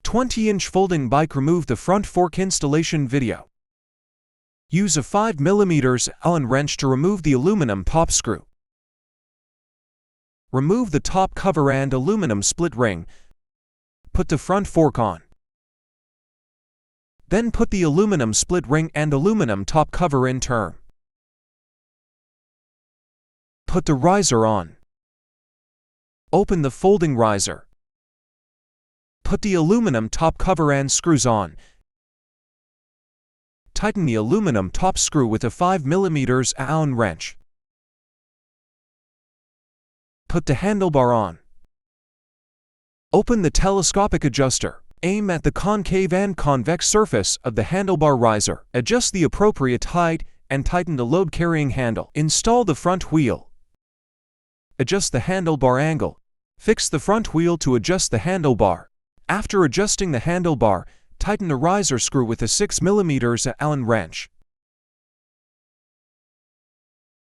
20-inch folding bike. Remove the front fork installation video. Use a 5mm Allen wrench to remove the aluminum top screw. Remove the top cover and aluminum split ring. Put the front fork on. Then put the aluminum split ring and aluminum top cover in turn. Put the riser on. Open the folding riser. Put the aluminum top cover and screws on. Tighten the aluminum top screw with a 5mm Allen wrench. Put the handlebar on. Open the telescopic adjuster. Aim at the concave and convex surface of the handlebar riser. Adjust the appropriate height and tighten the load-carrying handle. Install the front wheel. Adjust the handlebar angle. Fix the front wheel to adjust the handlebar. After adjusting the handlebar, tighten the riser screw with a 6mm Allen wrench.